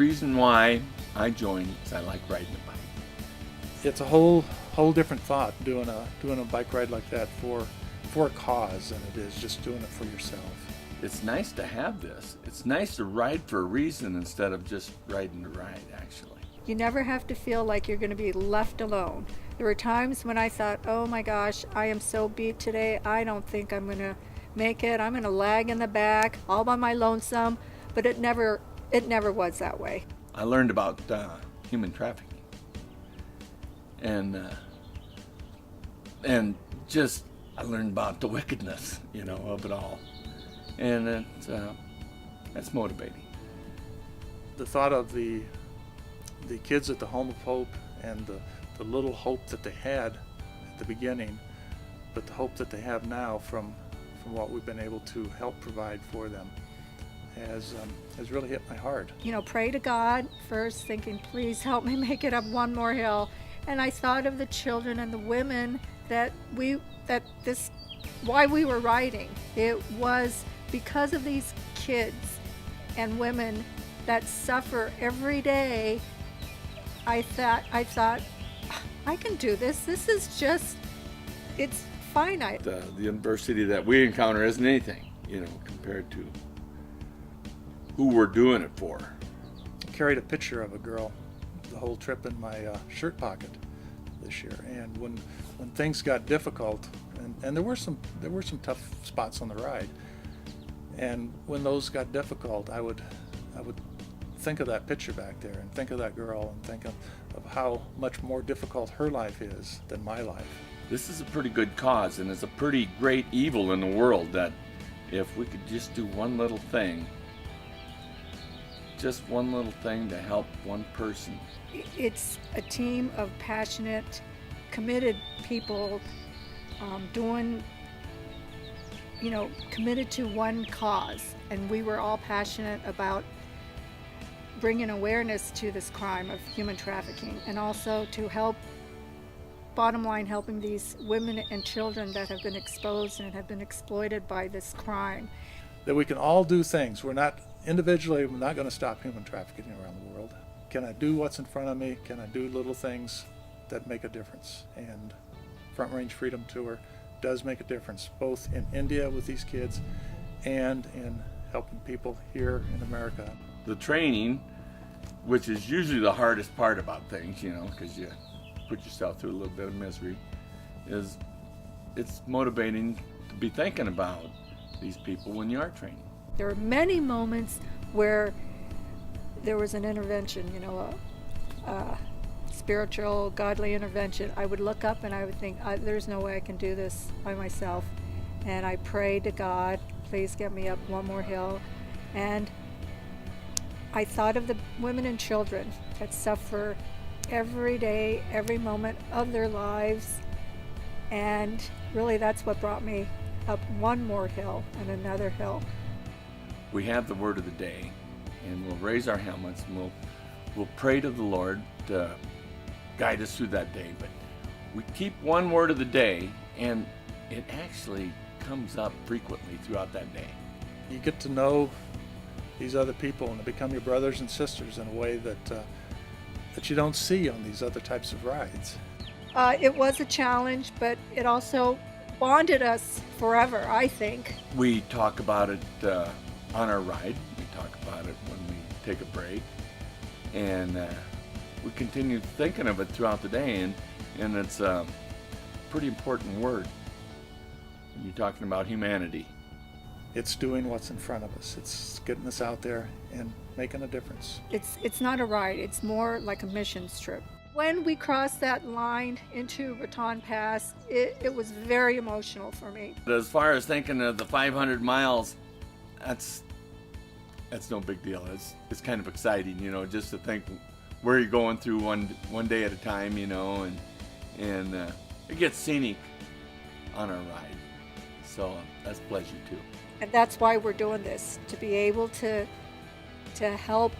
reason why I joined is I like riding a bike. It's a whole different thought doing a bike ride like that for a cause than it is just doing it for yourself. It's nice to have this. It's nice to ride for a reason instead of just riding to ride, actually. You never have to feel like you're going to be left alone. There were times when I thought, oh my gosh, I am so beat today. I don't think I'm going to make it. I'm going to lag in the back all by my lonesome. But it never was that way. I learned about human trafficking. And just I learned about the wickedness, of it all. And that's motivating. The thought of the kids at the Home of Hope and the little hope that they had at the beginning, but the hope that they have now from what we've been able to help provide for them has really hit my heart. Pray to God first, thinking, please help me make it up one more hill. And I thought of the children and the women why we were riding. It was because of these kids and women that suffer every day. I thought, I can do this. This is just, it's finite. The adversity that we encounter isn't anything, compared to who we're doing it for. I carried a picture of a girl the whole trip in my shirt pocket this year, and when things got difficult, and there were some tough spots on the ride, and when those got difficult, I would think of that picture back there and think of that girl and think of how much more difficult her life is than my life. This is a pretty good cause, and it's a pretty great evil in the world that if we could just do one little thing, just one little thing to help one person. It's a team of passionate, committed people committed to one cause. And we were all passionate about bringing awareness to this crime of human trafficking, and also to help, bottom line, helping these women and children that have been exposed and have been exploited by this crime. That we can all do things. We're not individually, we're not going to stop human trafficking around the world. Can I do what's in front of me? Can I do little things that make a difference? And Front Range Freedom Tour does make a difference, both in India with these kids and in helping people here in America. The training, which is usually the hardest part about things, because you put yourself through a little bit of misery, it's motivating to be thinking about these people when you are training. There are many moments where there was an intervention, a spiritual, godly intervention. I would look up and I would think, there's no way I can do this by myself. And I prayed to God, please get me up one more hill. And I thought of the women and children that suffer every day, every moment of their lives. And really that's what brought me up one more hill and another hill. We have the word of the day, and we'll raise our helmets and we'll pray to the Lord to guide us through that day. But we keep one word of the day, and it actually comes up frequently throughout that day. You get to know these other people and they become your brothers and sisters in a way that you don't see on these other types of rides. It was a challenge, but it also bonded us forever, I think. We talk about it on our ride. We talk about it when we take a break, and we continue thinking of it throughout the day, and it's a pretty important word when you're talking about humanity. It's doing what's in front of us. It's getting us out there and making a difference. It's not a ride, it's more like a missions trip. When we crossed that line into Raton Pass, it was very emotional for me. As far as thinking of the 500 miles, that's no big deal. It's kind of exciting, just to think where you're going through one day at a time, and it gets scenic on our ride. So that's a pleasure too. And that's why we're doing this, to be able to help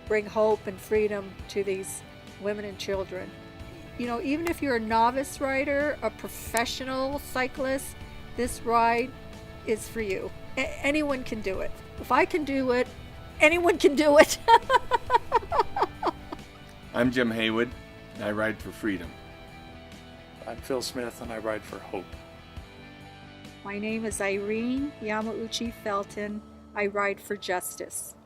bring hope and freedom to these women and children. Even if you're a novice rider, a professional cyclist, this ride is for you. Anyone can do it. If I can do it, anyone can do it. I'm Jim Haywood, and I ride for freedom. I'm Phil Smith, and I ride for hope. My name is Irene Yamauchi Felton. I ride for justice.